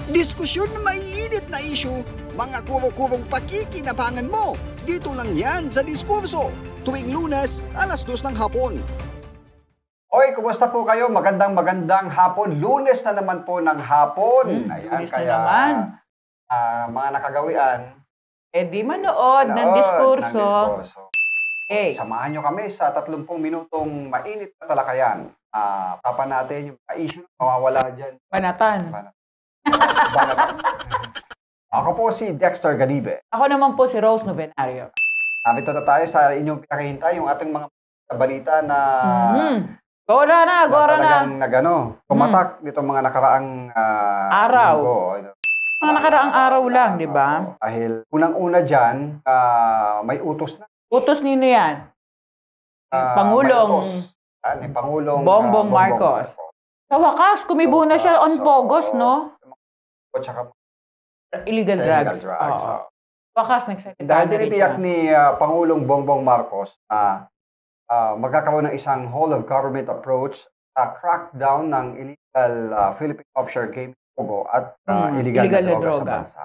Diskusyon na maiinit na issue, mga kuro-kurong pakikinabangan mo. Dito lang yan sa Diskurso, tuwing Lunes, 2:00 ng hapon. Hoy, kumusta po kayo? Magandang hapon. Lunes na naman po ng hapon. Ayan, Lunes kaya na naman. Mga nakagawian. Di manood ng Diskurso. Hey. Samahan nyo kami sa 30 minutong mainit na talakayan. Papa natin yung issue na mawawala dyan. Banatan. Ako po si Dexter Ganibe. Ako naman po si Rose Novenario. Nandito na tayo sa inyong pinakahintay, yung ating mga balita na Gora na. Talagang tumatak nito mga nakaraang araw. linggo. Mga nakaraang araw lang, di ba? Dahil unang-una dyan, may utos na. Utos nino yan? Pangulong Ni Pangulong Bongbong Marcos. Sa wakas, kumibo na siya on Pogos, no? Tsaka Illegal drugs. Oo. Wakas, nagsalita na dahil rin tinitiyak siya. ni Pangulong Bongbong Marcos na magkakaroon ng isang whole-of-government approach sa crackdown ng illegal Philippine offshore game Pogo at illegal na droga sa bansa.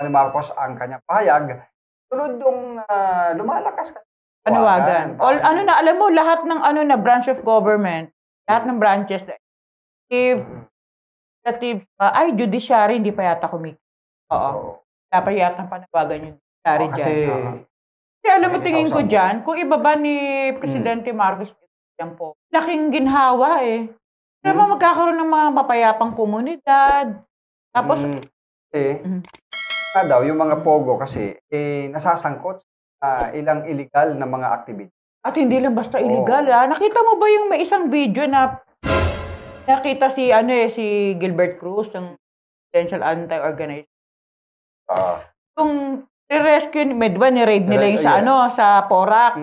Ni Marcos ang kanyang pahayag, sunod nung lumalakas kasi. Panawagan. Alam mo, lahat ng branch of government, lahat ng branches, judiciary, hindi pa yata kumikita. Oo. Dapat yata panawagan yung judiciary dyan. Kasi alam mo, tingin ko dyan, kung ibaba ni Presidente Marcos yan po, laking ginhawa eh. Alam mo, magkakaroon ng mga mapayapang komunidad. Tapos, yung mga Pogo kasi, nasasangkot ilang illegal na mga activity. At hindi lang basta illegal. Nakita mo ba yung may isang video na nakita si Gilbert Cruz ng Potential Anti-Organization? Yung rescue, medwa ni-raid nila yung sa Porac.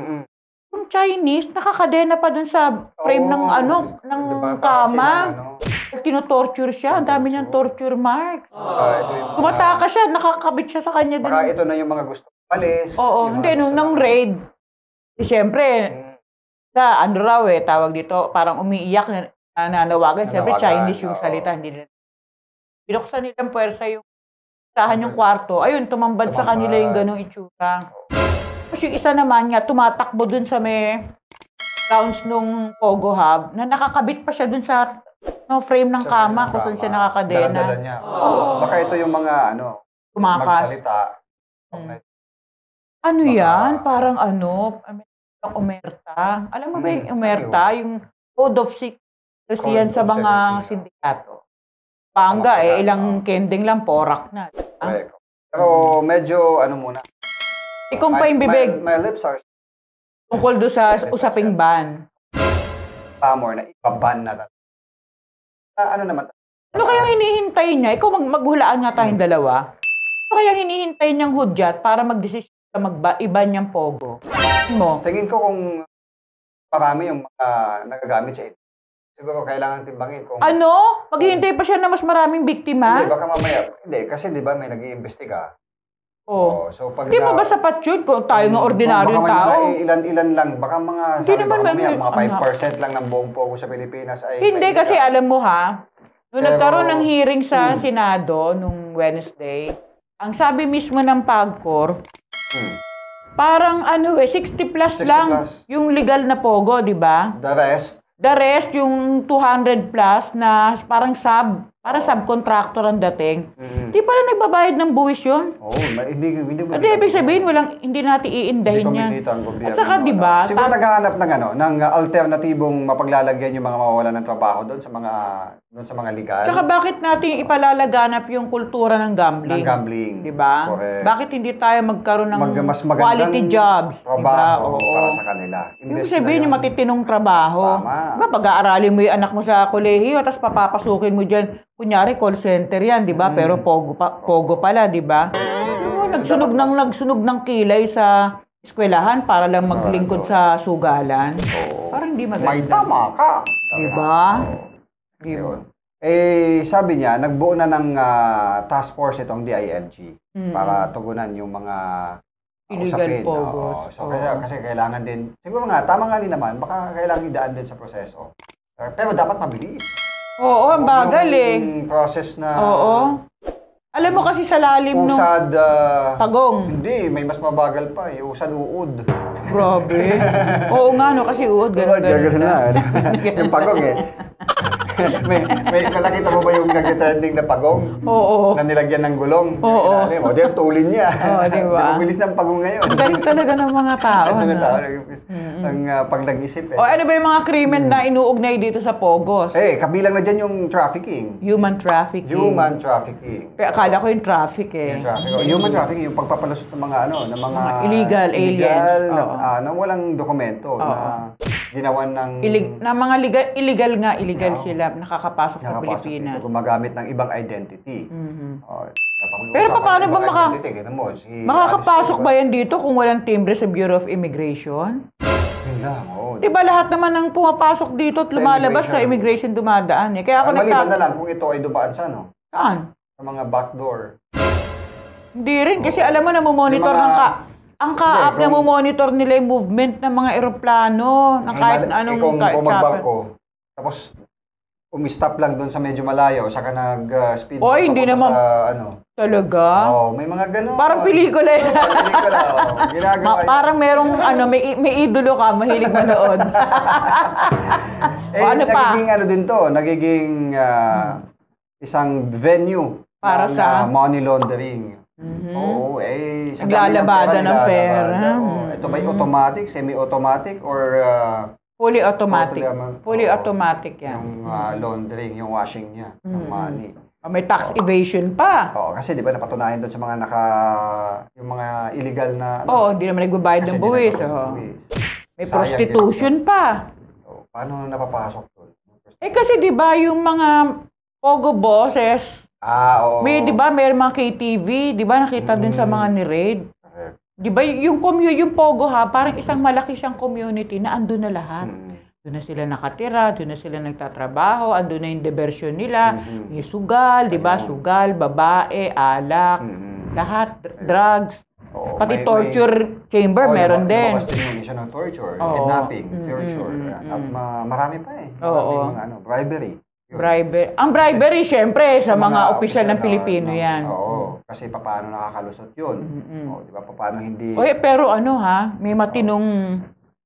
Yung Chinese, nakakadena pa dun sa frame ng kama. Tinotorture siya. Ang dami niyang torture marks. Tumataka siya, nakakabit siya sa kanya dun. Baka ito na yung mga gusto palis. Oo, hindi. Nung raid, siyempre, tawag dito, parang umiiyak na nanawagan. Siyempre, Chinese yung salita. Hindi nila. Binuksan nilang puwersa yung yung kwarto. Ayun, tumambad sa kanila yung ganong itsura. Tapos yung isa naman nga, tumatakbo dun sa may grounds nung Pogo Hub, na nakakabit pa siya dun sa frame ng kama kung saan siya nakakadena. Dala niya. Baka ito yung mga, tumakas. Magsalita. Yan? Parang umerta. Alam mo ba yung umerta? Yung code of secrecy yan sa mga sindikato. Pangga ilang kending lang, Porac na. Pero medyo, muna. Ikong pa yung bibig. My lips are... Tungkol doon sa usaping ban. Pamor na ipaban na. Naman? Ano kayang hinihintay niya? Ikaw maghulaan nga tayong dalawa. Ano kayang hinihintay niyang hudyat para magdesisyon sa mag-iban niyang Pogo? Tingin ko kung marami yung nagagamit siya. Siguro kailangan timbangin kung... Maghihintay pa siya na mas maraming biktima? Hindi, baka mamaya. Hindi, kasi di ba may nag-iimbestiga. So pag hindi mo ba sapat yun kung tayo nga ordinaryong tao? Ilan lang. Baka mga, mga 5% lang ng buong Pogo sa Pilipinas ay... Hindi, kasi alam mo nung nagkaroon ng hearing sa Senado nung Wednesday, ang sabi mismo ng PAGCOR, parang 60 plus lang yung legal na Pogo, di ba? The rest, yung 200 plus na parang para subcontractor ang dating. Di pala nagbabayad ng buwis yun? Hindi. Ibig sabihin, hindi natin iindahin yan. At saka, di ba? Siguro naghahanap ng alternatibong mapaglalagyan yung mga mawawalan ng trabaho doon sa mga legal. Tsaka bakit natin ipalalaganap yung kultura ng gambling? Di ba? Bakit hindi tayo magkaroon ng quality jobs? Trabaho para sa kanila. Ibig sabihin yung matitinong trabaho. Diba, pag-aaralin mo yung anak mo sa kolehiyo, tapos papapasukin mo dyan, kunyari call center yan, di ba? Pero Pogo pala, di ba? Nagsunog ng kilay sa eskwelahan para lang maglingkod sa sugalan. Parang hindi maganda. May tama ka. Di ba? Sabi niya, nagbuo na ng task force itong DILG para tugunan yung mga illegal Pogos. Kasi kailangan din, siguro nga, tama nga din naman, baka kailangan idaan din sa proseso. Pero dapat mabilis. Oo, ang bagal Yung process na... Oo. Alam mo kasi sa lalim nung... Usad... Pagong. Hindi, may mas mabagal pa eh. Usad uod. Grabe. Oo nga, no, kasi uod, gano'n. Gano'n na. Yung pagong eh. may nakita mo ba yung nag-trending na pagong? Oo. Na nilagyan ng gulong? Oo. O, di ang tulin niya. Oo, di ba? Mabilis ng pagong ngayon. Ang galing talaga ng mga tao. Ang pag nag-isip eh. O ano ba yung mga krimen na inuugnay dito sa Pogos? Kabilang na dyan yung trafficking. Human trafficking. Human trafficking. Pero akala ko yung traffic eh. Human trafficking, yung pagpapalusot ng mga ng mga illegal aliens. Na walang dokumento na ginawa ng illegal sila nakakapasok sa Pilipinas. Gumagamit ng ibang identity. Pero paano ba makakapasok ba yan dito kung walang timbre sa Bureau of Immigration? Diba lahat naman ng pumapasok dito at lumalabas sa immigration dumadaan eh. Kaya ako maliban na lang kung ito ay dumaan sa Saan? Sa mga backdoor. Hindi rin kasi alam mo na monitor ang kaap na monitor nila yung movement ng mga eroplano ng kahit anong kung magbangko. Tapos umi-stop lang doon sa medyo malayo saka nag-speed hindi naman sa talaga? May mga ganun. Parang pelikula yan. Ginagawa parang merong may idolo ka, mahilig manood. Nagiging din to, nagiging isang venue para sa money laundering. Oo, naglalabada ng pera. Ito ba automatic, semi-automatic, or fully automatic? Fully automatic yan. Yung laundering, yung washing niya, ng money. May tax evasion pa. Kasi di ba napatunayan doon sa mga yung mga illegal na... hindi naman nagbabayad ng buwis. May prostitution pa. Paano napapasok doon? Kasi di ba yung mga pogo bosses, may di ba may mga KTV, di ba nakita din sa mga ni-raid? Di ba yung pogo parang isang malaki siyang community na andun na lahat. Doon na sila nakatira, doon na sila nagtatrabaho, andun na yung diversion nila, yung sugal, di ba? Sugal, babae, alak, lahat, drugs, pati torture chamber, meron din. Yung ng torture, kidnapping, torture, at marami pa eh. Maraming bribery. Ang bribery, syempre, sa mga opisyal ng Pilipino yan. Kasi paano nakakalusot yun? Di ba? Paano hindi... Pero may matinong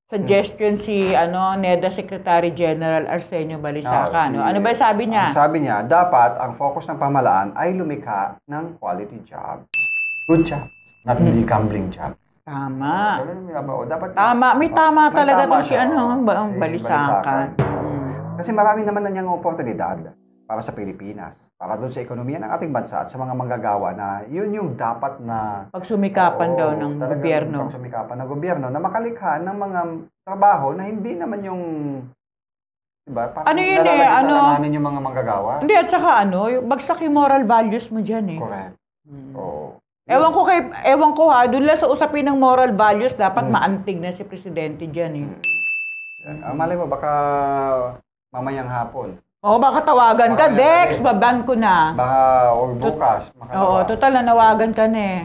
suggestion si NEDA Secretary General Arsenio Balisaca. Ano ba sabi niya? Sabi niya, dapat ang focus ng pamahalaan ay lumikha ng quality jobs. Good job, not the gambling job. Tama. Dapat may tama talaga doon si Balisaca. Kasi marami naman na niyang oportunidad para sa Pilipinas, para doon sa ekonomiya ng ating bansa at sa mga manggagawa na yun yung dapat na pagsumikapan daw ng gobyerno. Pagsumikapan ng gobyerno na makalikha ng mga trabaho na hindi naman yung diba? Yung mga manggagawa. Hindi, at saka bagsak yung moral values mo diyan eh. Correct. Ewan ko doon lang sa usapin ng moral values dapat maantig na si presidente diyan eh. Malay mo baka mamayang hapon. Baka tawagan ka, Dex, baban ko na. Or bukas. Total nanawagan ka na eh.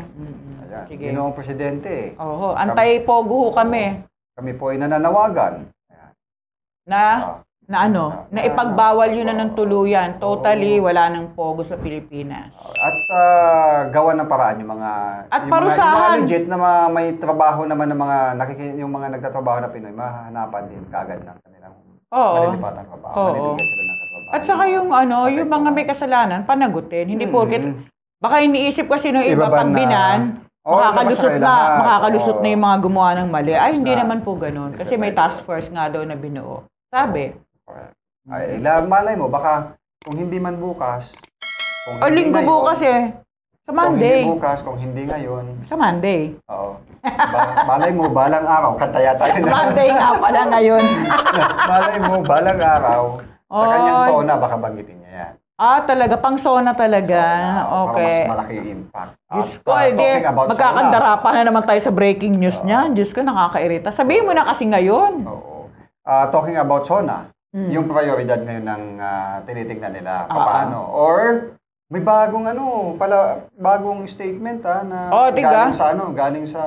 Sige. Ginoong presidente. Antay-pogo kami. Kami po ay nananawagan. Na ipagbawal yun na ng tuluyan. Totally, wala nang pogo sa Pilipinas. At gawa ng paraan yung mga... At parusahan. Yung mga legit na may trabaho naman ng mga yung mga nagtatrabaho na Pinoy, mahanapan din kaagad ng kanilang malilipatan trabaho. Malibigyan sila ng katrabaho. At saka yung mga may kasalanan, panagutin. Hindi porket, baka iniisip kasi ng iba pag binan, makakalusot na yung mga gumawa ng mali. Hindi naman po ganun. Kasi may task force nga daw na binuo. Sabi. Malay mo, baka kung hindi man bukas, linggo bukas eh. Sa Monday. Kung hindi bukas, kung hindi ngayon. Sa Monday. Malay mo, balang araw, kantaya tayo na. Monday nga pala ngayon. Malay mo, balang araw, sa kanyang SONA, baka banggitin niya yan. Talaga, pang SONA talaga. Okay. Para mas malaki yung impact. Diyos ko, magkakandara pa na naman tayo sa breaking news niya. Diyos ko, nakakairita. Sabihin mo na kasi ngayon. Talking about SONA, yung prioridad ngayon ng tinitingnan nila, paano? Or May bagong bagong statement na galing sa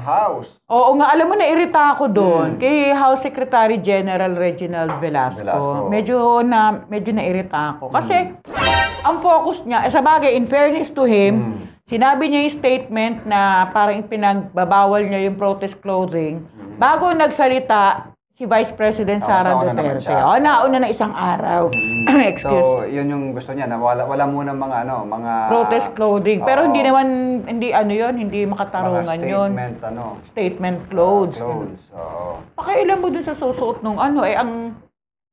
House. Oo nga, alam mo, nairita ako doon kay House Secretary General Reginald Velasco. Medyo nairita ako. Kasi ang focus niya, sa bagay, in fairness to him, sinabi niya yung statement na parang ipinagbabawal niya yung protest clothing. Bago nagsalita, si Vice President Sara Duterte. Nauna na isang araw. So, yun yung gusto niya na wala muna mga protest clothing. Pero hindi makatarungan yun. Statement clothes. Pakailan mo dun sa susuot nung ang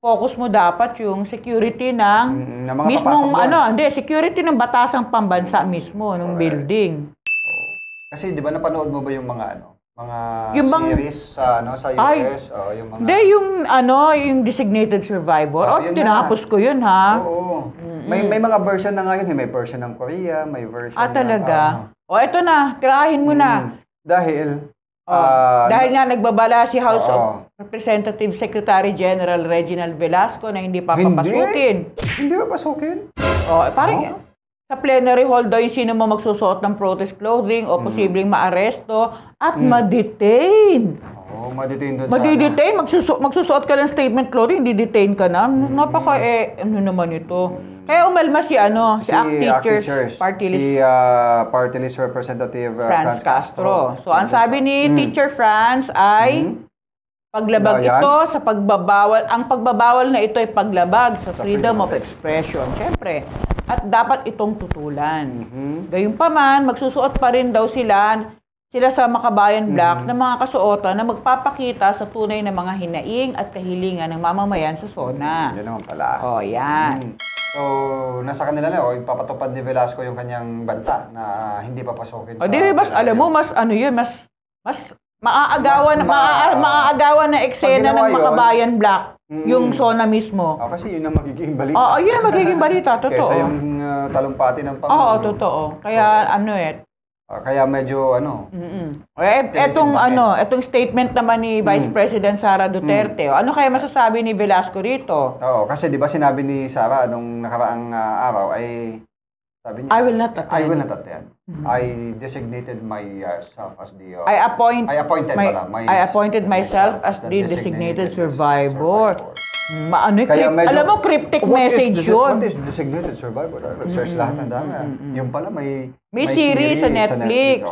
focus mo dapat yung security ng mismong security ng batasang pambansa mismo ng building. Kasi 'di ba napanood mo ba yung mga series sa US yung mga yung Designated Survivor. Tinapos ko yun, ha. Oo. May mga version na ngayon, may version ng Korea, may version talaga. Ito na, tirahin mo na. Dahil nga nagbabala si House of Representative Secretary General Reginald Velasco na hindi papapasukin. Hindi papasukin? Parang sa plenary hall daw yung sino mo magsusuot ng protest clothing o posibleng maaresto at ma-detain. Ma-detain doon Ma-detain, magsusuot ka ng statement clothing, di-detain ka na. Ano naman ito? Kaya umalma si ACT Teachers Party List. Si Party List Representative Franz Castro. So, ang sabi ni Teacher Franz ay paglabag ito sa pagbabawal. Ang pagbabawal na ito ay paglabag sa freedom of expression. Siyempre. At dapat itong tutulan. Gayunpaman, magsusuot pa rin daw sila sa Makabayan Black ng mga kasuotan na magpapakita sa tunay na mga hinaing at kahilingan ng mamamayan sa SONA. Yan naman pala. Yan. So, nasa kanila na, ipapatupad ni Velasco yung kanyang banta na hindi papasukin. Alam mo, mas maaagawan na eksena ng Makabayan Black. Yung SONA mismo. Kasi yun ang magiging balita. Yun ang magiging balita, totoo. Kaysa yung talumpati ng Pangulo. Oo, totoo. Kaya kaya medyo etong statement naman ni Vice President Sara Duterte. Ano kaya masasabi ni Velasco rito? Kasi 'di ba sinabi ni Sara nung nakaraang araw ay sabi niya, I will not attend. I designated myself as the I appointed myself as the designated survivor. Alam mo, cryptic message yun. What is designated survivor? Search lahat ng dami. Yung pala may series sa Netflix.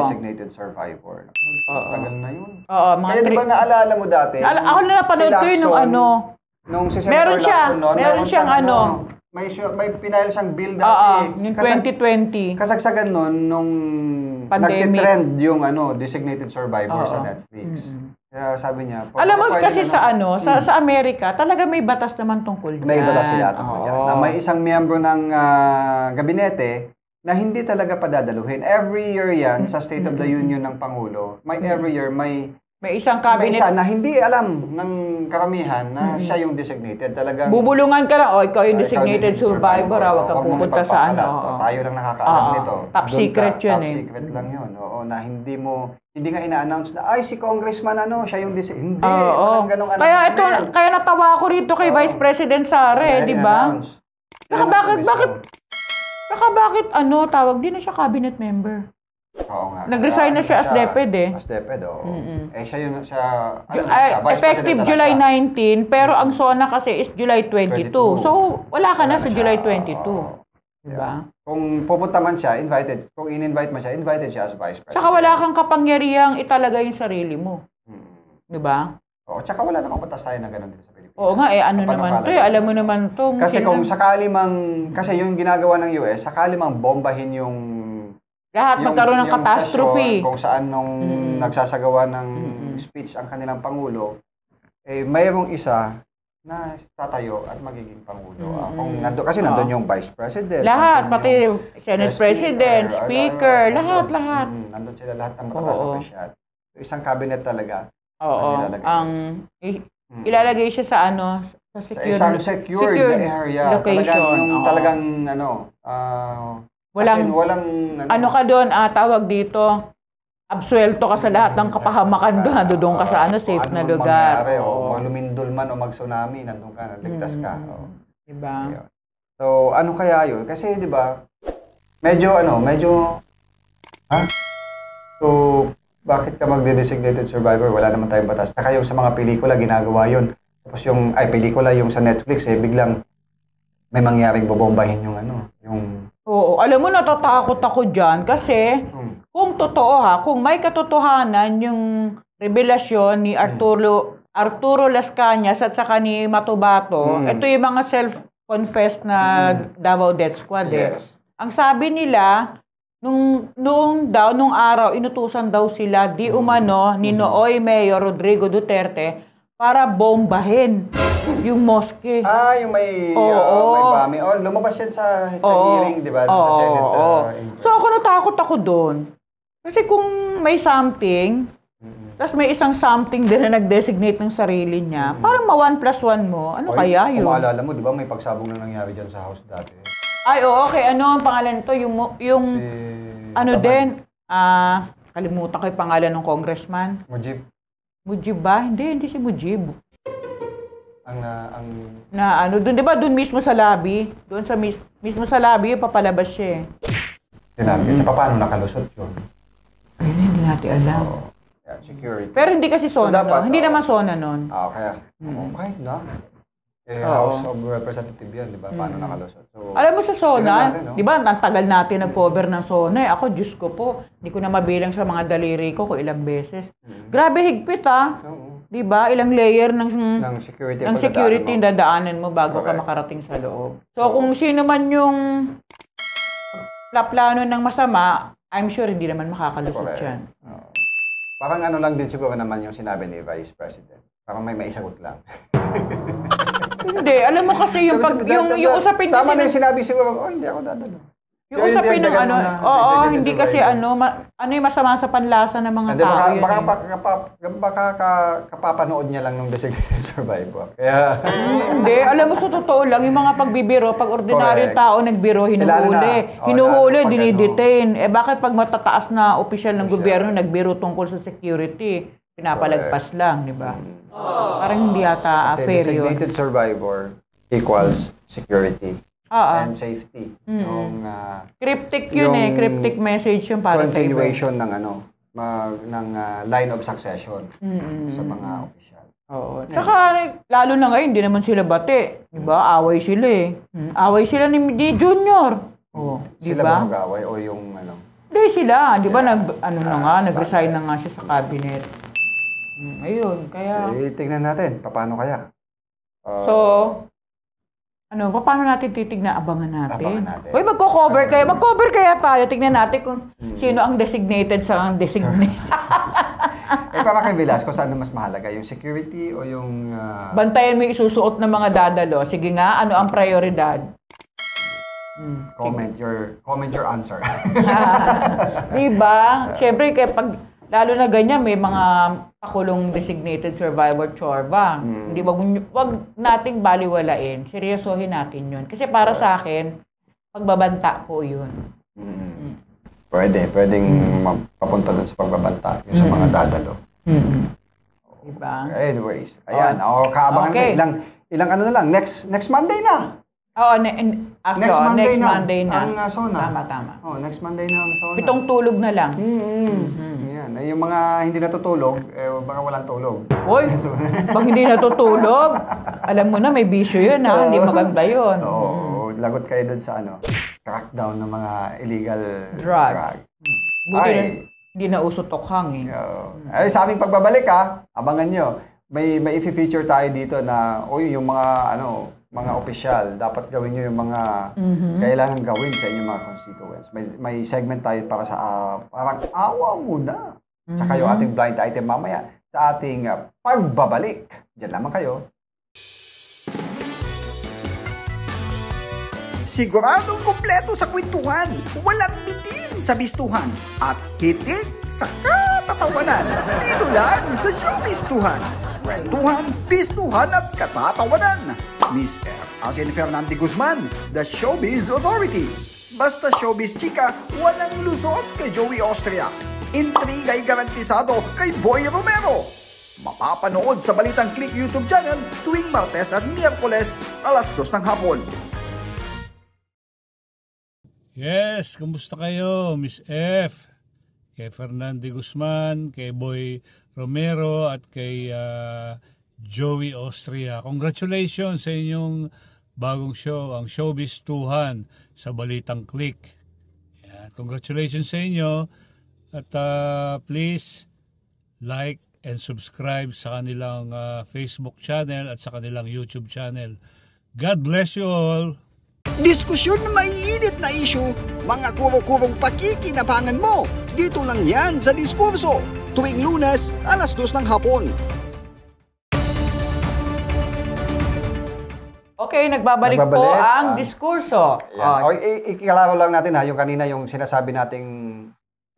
Designated survivor. Tagal na yun. Kaya di ba naalala mo dati? Ako na napanood ko yun nung si Senator Lacson. Meron siyang may pinahil siyang bill dati. Yung 2020. Kasagsagan nun nung nagtitrend yung designated survivor sa Netflix. Kaya sabi niya, alam mo kasi sa Amerika, talaga may batas naman tungkol diyan. May batas sila tungkol diyan. Na may isang miyembro ng gabinete na hindi talaga padadaluhin. Every year yan sa State of the Union ng Pangulo, every year may isang cabinet. May isa na hindi alam ng karamihan na siya yung designated. Talagang bubulungan ka lang, ikaw yung designated survivor, huwag ka pupunta sa tayo lang nakakaalam nito. Top secret yun Top secret lang yun. Na hindi nga ina-announce na, si congressman siya yung designated. Hindi. Kaya natawa ako rito kay Vice President Sara, di ba? Bakit tawag din na siya cabinet member? Oo nga. Nag-resign na siya as DepEd As DepEd, siya effective July 19, pero ang SONA kasi is July 22. So, wala ka na sa July 22. Diba? Kung pupunta man siya, invited. Kung in-invite man siya, invited siya as Vice President. Tsaka wala kang kapangyarihang italaga yung sarili mo. Diba? Tsaka wala namang batas tayo na gano'n dito sa Pilipinas. Oo nga, naman to alam mo naman to. Kasi kung sakali kasi yung ginagawa ng US, sakali mang bombahin yung lahat magkaroon ng catastrophe. Kung saan nung nagsasagawa ng speech ang kanilang Pangulo, mayroong isa na tatayo at magiging Pangulo. Kasi nandun yung Vice President. Lahat, pati Senate President, Speaker, lahat. Nandun sila lahat ng matatas na opisyal. Isang cabinet talaga. Ilalagay siya sa isang secured area. Location. Talagang walang ka doon, tawag dito, absuelto ka sa lahat ng kapahamakan doon ka sa safe na lugar. Lumindol man o mag-tsunami, nandun ka, ligtas ka. Diba? So, So, ano kaya yun? Kasi, di ba, medyo, So, bakit ka magde-designated survivor? Wala naman tayong batas. Saka yung sa mga pelikula, ginagawa yun. Tapos yung, pelikula, yung sa Netflix, biglang may mangyaring bobombahin yung yung... Oo, alam mo, natatakot ako dyan kasi kung totoo kung may katotohanan yung revelasyon ni Arturo Las Cañas at saka ni Matubato, ito yung mga self-confessed na Davao Death Squad Yes. Ang sabi nila, nung araw, inutusan daw sila di umano ni Nooy Mayor Rodrigo Duterte para bombahin yung mosque. Yung may bami. Lumabas yan sa hearing, di ba? Sa Senate. So ako natakot ako doon. Kasi kung may something, tapos may isang something din na nag-designate ng sarili niya, parang 1+1 mo, kaya yun? Kung maalala mo, di ba may pagsabong na nangyari dyan sa House dati? Ay, oo, okay. Ano ang pangalan nito? Kalimutan ko yung pangalan ng congressman. Mujib. Mujib ba? Hindi si Mujib. Doon, di ba, doon mismo sa lobby? Doon sa mismo sa lobby, papalabas siya Sinabi kasi paano nakalusot yun? Ayun, hindi natin alam. Security. Pero hindi kasi SONA, no? Hindi naman SONA nun. Kaya, kahit na. House of Representative yan, di ba? Paano nakalusot? So, alam mo sa SONA, di ba, ang tagal natin nag-cover ng SONA. Ako, Diyos ko po, hindi ko na mabilang sa mga daliri ko kung ilang beses. Grabe higpit, di ba? Ilang layer ng security yung dadaanan mo bago ka makarating sa loob. So, kung sino man yung plano ng masama, I'm sure hindi naman makakalusot yan. Parang lang din siguro naman yung sinabi ni Vice President. Parang may maisagot lang. Hindi, alam mo kasi yung usapin kasi... Tama na yung sinabi siguro, hindi ako dadalo. Yung usapin ng hindi kasi yung masama sa panlasa ng mga tao yun. Baka kapapanood niya lang ng designated survivor. Kaya... Hindi, alam mo sa totoo lang, yung mga pagbibiro, pag ordinaryong tao nagbiro, hinuhuli, dinidetain. Bakit pag matataas na opisyal ng gobyerno nagbiro tungkol sa security, pinapalagpas lang, di ba? Parang hindi yata fair yun. Designated survivor equals security and safety. Yung cryptic yun cryptic message yung para sa iba. Continuation ng ng line of succession sa mga opisyal. Oo. Tsaka lalo na ngayon, hindi naman sila bate. Di ba? Away sila Away sila ni Junior. Di ba? Sila ba mag-away o yung Hindi sila. Di ba nag-resign na nga siya sa cabinet. Ayun, kaya... tignan natin, paano kaya? Paano natin titignan? Abangan natin. Uy, magko-cover kaya tayo. Tignan natin kung sino ang designated sa ang designated. Para kay Velasco, saan mas mahalaga? Yung security o yung... Bantayan mo yung isusuot ng mga dadalo. Sige nga, ano ang prioridad? Comment your answer. Diba? Siyempre, lalo na ganyan, may mga pakulong designated survivor chorba. Hindi, wag nating baliwalain. Seryosohin natin yun. Kasi para sa akin, pagbabanta po yun. Pwedeng mapapunta dun sa pagbabanta yung sa mga dadalo. Diba? Anyways, ayan. Kaabangan na. Ilang na lang. Next Monday na. Next Monday na. Ang SONA. Tama. Next Monday na ang SONA. 7 tulog na lang. Yan. Yung mga hindi natutulog, baka walang tulog. Hoy, pag hindi natutulog, alam mo na may bisyo yun hindi maganda yun. Lagot kayo dun sa crackdown ng mga illegal drug. Buti na hindi na uso tokhang sa aming pagbabalik abangan nyo. May i-feature tayo dito na yung mga opisyal, dapat gawin nyo yung mga kailangan gawin sa inyong mga constituents. May segment tayo para sa parang awa muna. Tsaka yung ating blind item mamaya sa ating pagbabalik. Diyan lamang kayo. Siguradong kumpleto sa kwentuhan, walang bitin sa bistuhan, at hitik sa katatawanan. Dito lang sa Showbistuhan. Kwentuhan, bistuhan at katatawanan. Miss F. as in Fernande Guzman, the Showbiz Authority. Basta showbiz chika, walang lusot kay Joey Austria. Intriga'y garantisado kay Boy Romero. Mapapanood sa Balitang Click YouTube channel tuwing Martes at Miyerkules, 2:00 ng hapon. Yes, kumusta kayo, Miss F? Kay Fernande Guzman, kay Boy Romero, at kay Joey Austria. Congratulations sa inyong bagong show, ang Showbiz Tuhan sa Balitang Click. Yan. Congratulations sa inyo. At please like and subscribe sa kanilang Facebook channel at sa kanilang YouTube channel. God bless you all! Diskusyon na maiinit na issue, mga kuro-kurong pakikinabangan mo. Dito lang yan sa Diskurso, tuwing Lunes, 2:00 ng hapon. Okay, nagbabalik po ang Diskurso. Ikalaro lang natin yung kanina yung sinasabi nating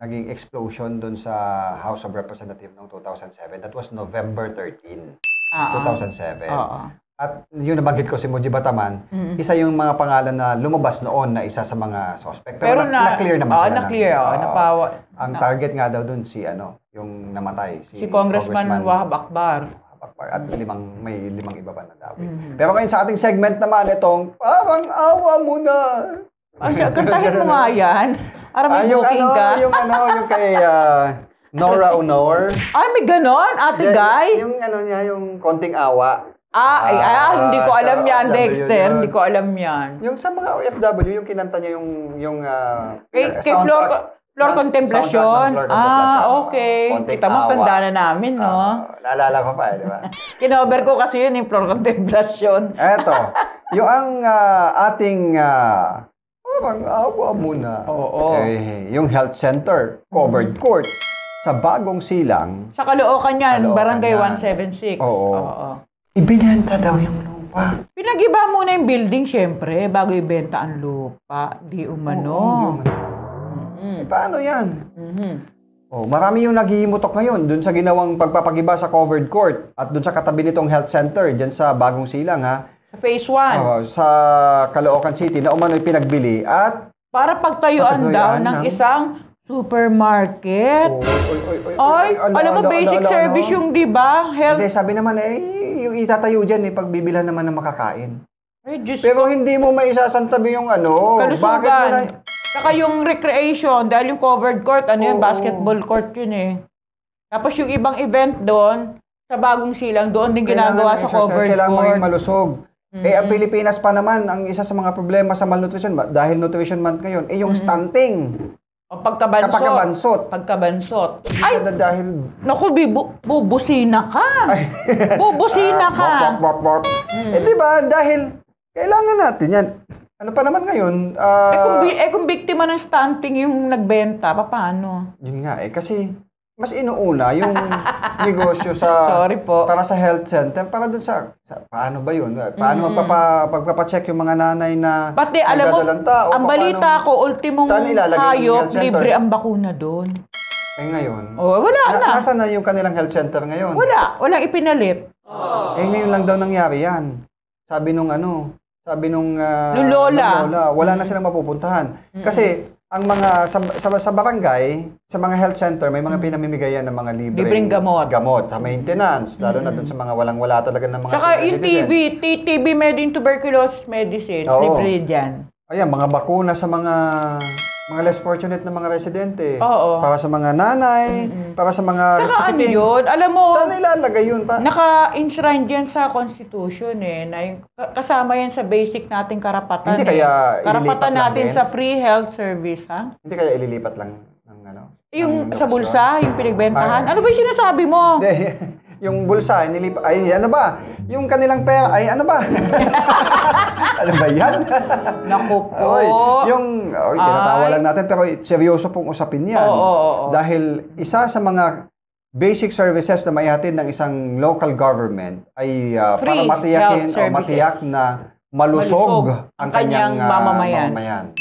naging explosion doon sa House of Representatives noong 2007. That was November 13, 2007. At yung nabanggit ko si Moji Bataman, isa yung mga pangalan na lumabas noon na isa sa mga suspect. Pero na-clear naman sila. Na-clear, ang target nga daw doon si yung namatay. Si Congressman Wahab Akbar. At may limang iba pa na daw. Pero ngayon sa ating segment naman, itong parang awa mo na. Kantahin mo nga yan. Para may booking ka. Yung kay Nora Honor. Ay, may ganon, Ate Guy? Yung konting awa. Hindi ko alam yan, Dexter. Hindi ko alam yan. Yung sa mga OFW, yung kinanta niya yung kay Floor Contemplation. Okay. Kita mo, tanda na namin, no? Naalala ko pa, di ba? Kinover ko kasi yun, yung Floor Contemplation. Eto, yung ating parang awa muna. Yung health center, covered court, sa Bagong Silang. Sa Caloocan yan, Barangay 176. Oo. Ibinenta daw yung lupa. Pinag-iba muna yung building, syempre, bago ibenta ang lupa. Di umano. Paano yan? Marami yung naghihimutok ngayon dun sa ginawang pagpapagiba sa covered court at dun sa katabi nitong health center, dyan sa Bagong Silang, ha? Sa Phase 1. Sa Caloocan City, na umano'y pinagbili at para pagtayuan daw ng isang supermarket. Alam mo, basic service yung, di ba? Health. Hindi, sabi naman yung itatayo dyan, pagbibilhan naman ng makakain. Ay, pero hindi mo maisasantabi yung kalusugan. Bakit mo na... Saka yung recreation, dahil yung covered court, yung basketball court yun eh. Tapos yung ibang event doon, sa Bagong Silang, doon din ginagawa sa covered court. Kailangan maging malusog. Ang Pilipinas pa naman, ang isa sa mga problema sa malnutrition, dahil Nutrition Month ngayon, yung stunting. Pagkabansot. Ay, dahil... Naku, bubusina ka. Bubusina ka. Diba, dahil kailangan natin yan. Ano pa naman ngayon? Kung biktima ng stunting yung nagbenta, paano? Yun nga kasi mas inuuna yung negosyo sa Sorry po. Para sa health center, para dun sa paano ba yun? Paano pagpapacheck yung mga nanay na pati alam mo, ang balita ko, ultimong hayop, libre ang bakuna doon. Ngayon? Wala na. Nasaan na yung kanilang health center ngayon? Walang ipinalit. Ngayon lang daw nangyari yan. Sabi nung lola, wala na silang mapupuntahan. Kasi ang mga sa barangay, sa mga health center, may mga pinamimigayan ng mga libreng gamot, sa maintenance, lalo na dun sa mga walang-wala talaga ng mga saka yung TB Medin Tuberculosis Medicine, libre dyan. Ayan, mga bakuna sa mga less fortunate na mga residente. Para sa mga nanay, para sa mga saka yun, alam mo, saan ilalagay yun pa? Naka-enshrine dyan sa Constitution na yung, kasama yan sa basic nating karapatan. Hindi kaya karapatan natin sa free health service, ha? Hindi kaya ililipat lang ng yung sa bulsa, yung pinagbentahan. Ano ba yung sinasabi mo? Yung bulsa, ano ba? Yung kanilang pera, ano ba? Ano ba yan? Naku po. Tinatawa lang natin, pero seryoso pong usapin yan. Dahil isa sa mga basic services na maihatid ng isang local government ay para matiyak na malusog ang kanyang mamamayan.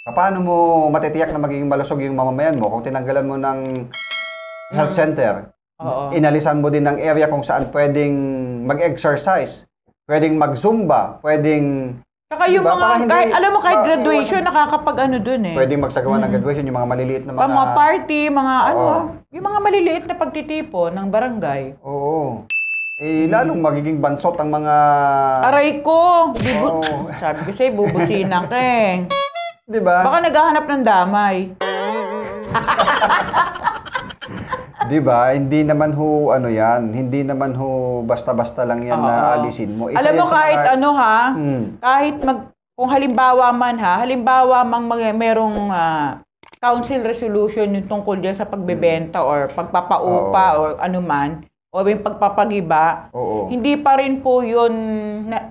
Paano mo matitiyak na magiging malusog yung mamamayan mo kung tinanggalan mo ng health center? Inalisan mo din ng area kung saan pwedeng mag-exercise, pwedeng mag-zumba, pwedeng... Saka yung mga, alam mo, kahit graduation, nakakapag dun eh. Pwedeng magsagawa ng graduation, yung mga maliliit na mga party, yung mga maliliit na pagtitipo ng barangay. Lalong magiging bansot ang mga... Aray ko! Sabi ko sa'yo, bubusina ka eh. Di ba? Baka naghahanap ng damay. Di ba? Hindi naman ho, ano yan, hindi naman ho basta-basta lang yan na alisin mo. Isa Alam mo yan sa kahit mga- ano ha, kahit kung halimbawa mang merong council resolution yung tungkol dyan sa pagbebenta or pagpapaupa or ano man, o yung pagpapagiba, hindi pa rin po yun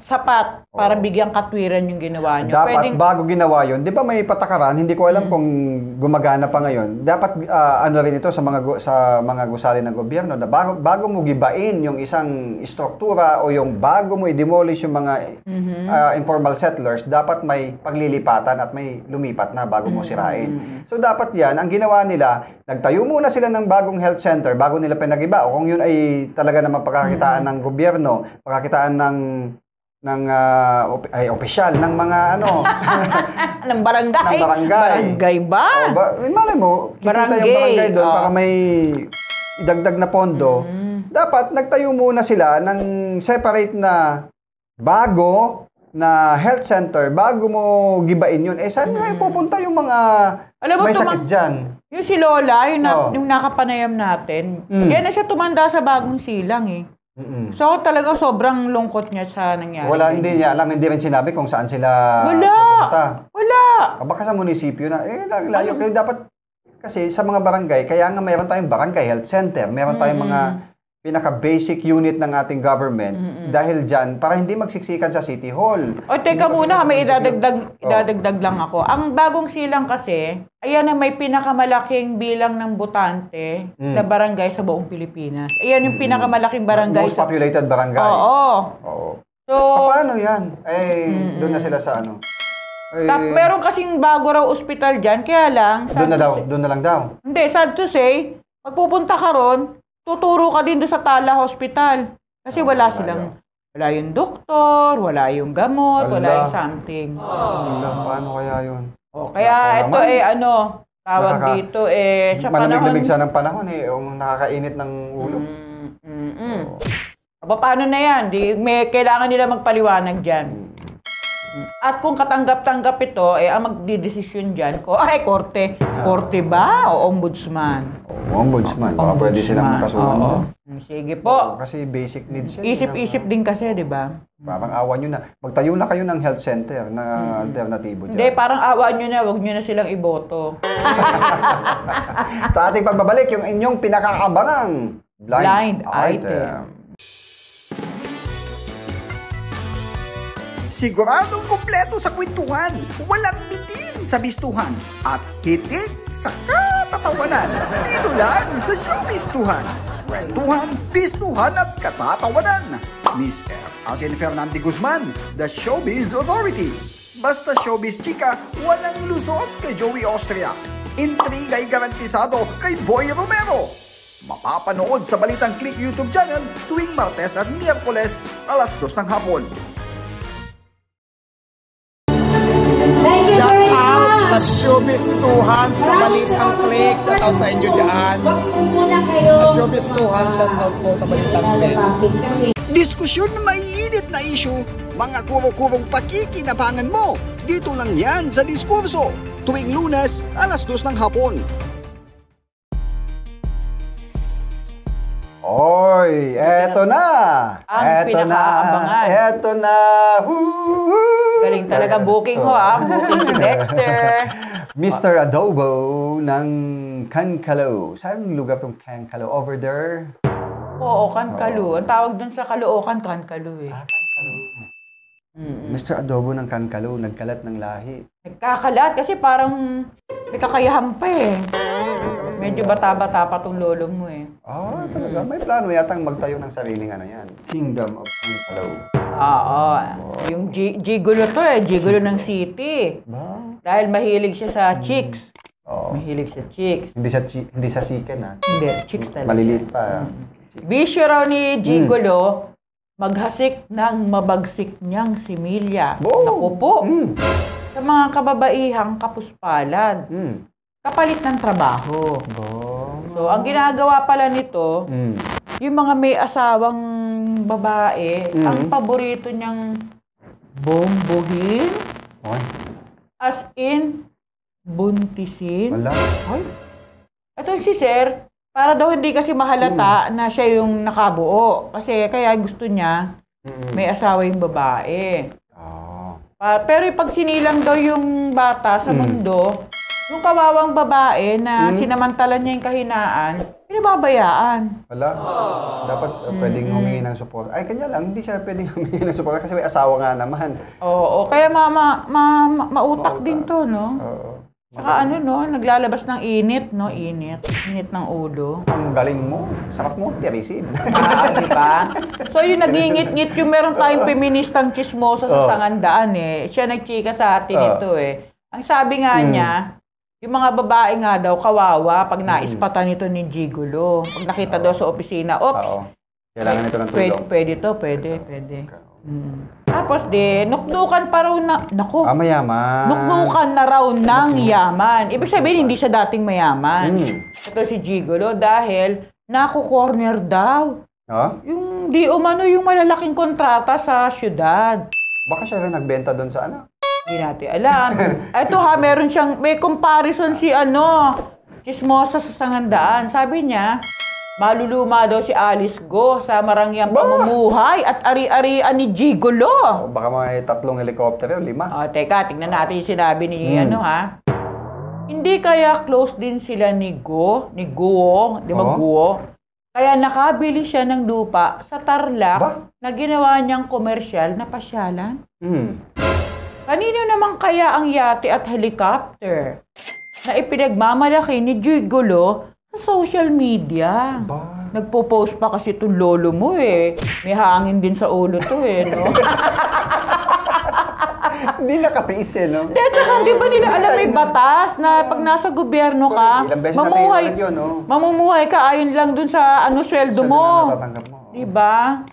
sapat para bigyang katwiran yung ginawa nyo. Dapat bago ginawa yun, di ba may patakaran, hindi ko alam kung gumagana pa ngayon. Dapat ano rin ito sa mga gusali ng gobyerno na bago mo gibain yung isang struktura o yung bago mo i-demolish yung mga informal settlers, dapat may paglilipatan at may lumipat na bago mo sirain. So dapat yan, ang ginawa nila, nagtayo muna sila ng bagong health center bago nila pinagiba. O kung yun ay talaga naman pagkakitaan ng gobyerno, pagkakitaan ng opisyal ng mga ano ng barangay. Barangay ba? Malay mo, kikita yung barangay doon para may idagdag na pondo. Dapat nagtayo muna sila ng separate na bago na health center bago mo gibain yun. Saan nga pupunta yung mga may sakit dyan? Yung si Lola, yung nakapanayam natin, kaya na siya tumanda sa bagong silang eh. So talaga sobrang lungkot niya sa nangyari. Hindi niya alam, hindi rin sinabi kung saan sila pupunta. Wala. Baka sa munisipyo na, layo kayo dapat, kasi sa mga barangay, kaya nga mayroon tayong barangay health center, mayroon tayong mga pinaka-basic unit ng ating government dahil dyan, para hindi magsiksikan sa City Hall. Teka muna, may idadagdag lang ako. Ang bagong silang kasi, ayan na may pinakamalaking bilang ng botante na barangay sa buong Pilipinas. Ayan yung pinakamalaking barangay. Most populated barangay. Oo. So, paano yan? Doon na sila sa ano. Meron kasing bago raw ospital dyan, kaya lang... Doon na lang daw. Hindi, sad to say, pagpupunta ka ron, tuturo ka din doon sa Tala Hospital. Kasi wala yung doktor, wala yung gamot, wala yung something. Paano kaya yun? Kaya ito tawag dito sa panahon... Malamig-lamig sa ng panahon nakakainit ng ulo. Paano na yan? Kailangan nila magpaliwanag dyan. At kung katanggap-tanggap ito, ang magdidesisyon dyan korte. Korte ba o ombudsman? Ombudsman. Baka pwede silang makasuhan. Sige po. Kasi basic needs yan. Isip-isip din kasi, di ba? Parang awa nyo na. Magtayo na kayo ng health center na alternatibo dyan. Hindi, parang awa nyo na. Huwag nyo na silang iboto. Sa ating pagbabalik, yung inyong pinakaabangang blind item. Siguradong kumpleto sa kwentuhan, walang bitin sa bistuhan, at hitik sa katatawanan. Dito lang sa Showbistuhan. Kwentuhan, bistuhan at katatawanan. Miss F. as in Fernando Guzman, the Showbiz Authority. Basta showbiz chika, walang lusot kay Joey Austria. Intriga'y garantisado kay Boy Romero. Mapapanood sa Balitang Click YouTube channel tuwing Martes at Miyerkules, alas 2 ng hapon. Shout out sa Showbistuhan sa Balitang Click. Shout out sa inyo dyan. Showbistuhan, shout out po sa Balitang Click. Diskusyon na maiinit na issue, mga kuro-kurong pakikinabangan mo. Dito lang yan sa Diskurso. Tuwing Lunes, alas 2 ng hapon. Oy, eto na! Ang pinakaabangan. Eto na! Galing talaga booking ho, booking si Dexter. Mr. Adobo ng Kankalo. Saan lugar tong Kankalo? Over there? Oo, Kankalo. Ang tawag dun sa Caloocan, Kankalo eh. Kankalo. Mr. Adobo ng Kankalo, nagkalat ng lahi. Nagkakalat kasi parang may kakayahan pa eh. Medyo bata-bata pa tong lolo mo eh. Talaga. May plano yatang magtayo ng sariling yan. Kingdom of Kankalo. Oo. Yung gigolo to eh. Gigolo ng city. Dahil mahilig siya sa chicks. Mahilig sa chicks. Hindi sa chicken Hindi, chicks talaga. Maliliit pa. Bisyo raw ni gigolo, maghasik ng mabagsik niyang similya. Naku po. Sa mga kababaihang kapuspalad. Kapalit ng trabaho. So, ang ginagawa pala nito, yung mga may asawang babae, ang paborito niyang bombohin. As in, buntisin. Wala. Ay, ito si Sir, para daw hindi kasi mahalata na siya yung nakabuo. Kasi kaya gusto niya, may asawa yung babae. Pero pag sinilang daw yung bata sa mundo, yung kawawang babae na sinamantalan niya yung kahinaan, pinababayaan. Wala. Dapat pwedeng humingi ng support. Ay, kanya lang, hindi siya pwedeng humingi ng support kasi may asawa nga naman. Oo, kaya mautak din to, no? Oo. Saka naglalabas ng init, no? Init ng ulo. Ang galing mo. Sarap mo, tirisin. Di ba? So, yung nagingit-ngit, yung meron tayong feministang chismosa sa Sangandaan, Siya nagchika sa atin ito, Ang sabi nga niya, yung mga babae nga daw, kawawa, pag naispatan nito ni Gigolo. Pag nakita daw sa opisina, oops, kailangan nito ng tulong. Pwede. Tapos nuknukan pa raw na, mayaman. Nuknukan na raw ng yaman. Ibig sabihin, hindi siya dating mayaman. Ito si Gigolo dahil naku-corner daw. Yung yung malalaking kontrata sa syudad. Baka siya rin nagbenta doon sa Hindi natin alam. Ito may comparison si chismosa sa Sangandaan. Sabi niya, maluluma daw si Alice Go sa marangyang pamumuhay at ari-arian ni Gigolo. Baka may 3 helicopter yun, 5. Teka, tingnan natin yung sinabi ni Hindi kaya close din sila ni Guo, di ba Guo? Kaya nakabili siya ng lupa sa Tarlac na ginawa niyang komersyal na pasyalan. Kanino naman kaya ang yate at helicopter na ipinagmamalaki ni Gigolo sa social media? Nagpo-post pa kasi itong lolo mo May hangin din sa ulo to no? Hindi nakatiis no? Di ba nila alam may batas na pag nasa gobyerno ka, mamumuhay ka ayon lang dun sa sweldo mo. Di ba?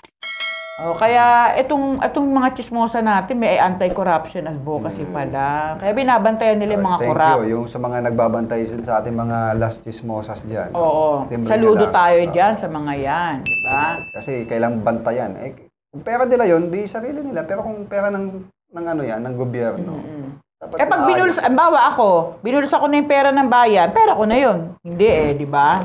Kaya itong mga chismosa natin may anti-corruption advocacy pala. Kaya binabantayan nila yung mga corrupt. Thank you. Yung sa mga nagbabantay sa ating mga last chismosas dyan. Oo. Saludo tayo dyan sa mga yan. Di ba? Kasi kailang bantayan. Kung pera nila yun, di sarili nila. Pero kung pera ng ng gobyerno. Pag binuls ako na yung pera ng bayan, pera ko na yun. Hindi di ba?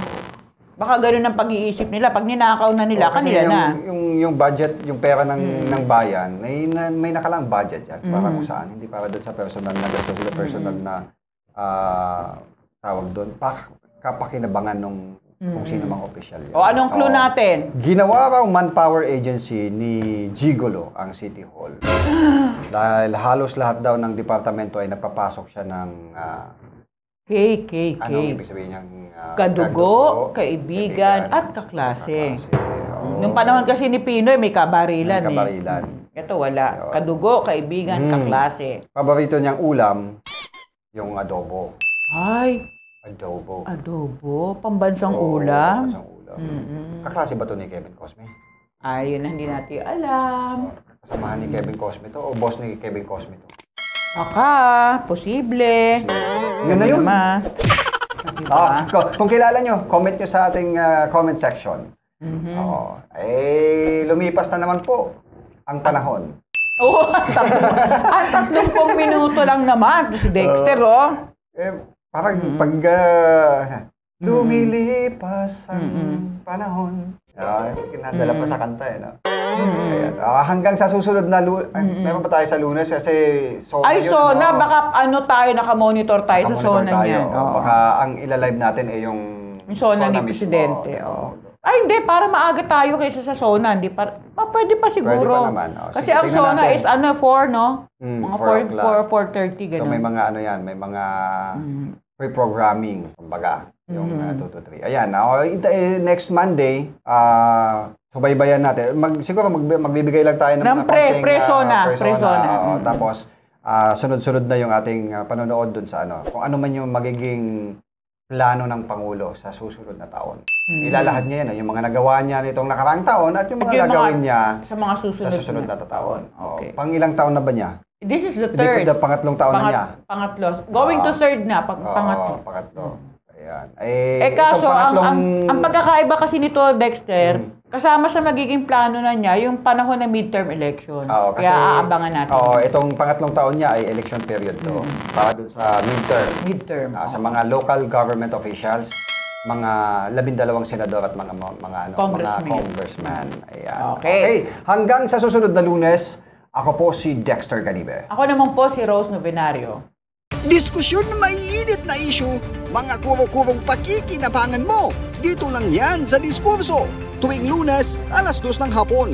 Baka gano'n ang pag-iisip nila. Pag ninakaw na nila, kanila na. Yung budget, yung pera ng bayan, may nakalang budget yan. Para kung saan. Hindi para doon sa personal na gastos sila, personal na tawag doon. Kapakinabangan nung kung sino mang opisyal yan. Anong clue natin? Ginawa raw manpower agency ni Gigolo ang City Hall. Dahil halos lahat daw ng departamento ay napapasok siya ng Anong ibig sabihin niyang kadugo, kaibigan, at kaklase. Nung panahon kasi ni Pinoy, may kabarilan. Ito wala. Kadugo, kaibigan, kaklase. Paborito niyang ulam, yung adobo. Ay! Adobo? Pambansang ulam? Kaklase ba ito ni Kevin Cosme? Yun ang hindi natin alam. Kasamahan ni Kevin Cosme to o boss ni Kevin Cosme to? Posible. Yun na yun. Diba? Kung kilala nyo, comment nyo sa ating comment section. Lumipas na naman po ang panahon. Ang 30 minuto lang naman. Si Dexter, Parang pag lumilipas ang panahon. Kinadala pa sa kanta no? Ayan. Hanggang sa susunod na meron pa tayo sa Lunes kasi Sona yun. Sona, baka tayo, naka-monitor tayo sa Sona niyan. Baka ang ilalive natin yung Sona ni Presidente. Hindi, para maaga tayo kaysa sa Sona. Pwede pa siguro. Pwede pa naman. Kasi ang Sona is 4, no? Mga 4:30, gano'n. So may mga may mga pre-programming, kumbaga, yung 2 to 3. Ayan, next Monday, subaybayan natin. Siguro magbibigay lang tayo ng mga konting pre-Sona. Tapos, sunod-sunod na yung ating panonood dun sa kung ano man yung magiging plano ng Pangulo sa susunod na taon. Ilalahad niya yan, yung mga nagawa niya nitong nakaraang taon at yung mga gagawin niya sa mga susunod na taon. Okay. Pang ilang taon na ba niya? This is the third. Pangatlong taon na niya. Pangatlo. Going to third na. Pangatlo. Pangatlo. Ayan. Kaso, itong pangatlong... ang pagkakaiba kasi nito, Dexter, kasama sa magiging plano na niya yung panahon ng midterm election. Kasi, kaya aabangan natin. Itong pangatlong taon niya ay election period to. Para dun sa midterm. Sa mga local government officials, mga 12 senador at mga congressman. Ayan. Okay. Hanggang sa susunod na Lunes, ako po si Dexter Calibe. Ako naman po si Rose Novenario. Diskusyon na maiinit na issue, mga kuro-kurong pakikinabangan mo. Dito lang yan sa Diskurso, tuwing Lunes, 2:00 ng hapon.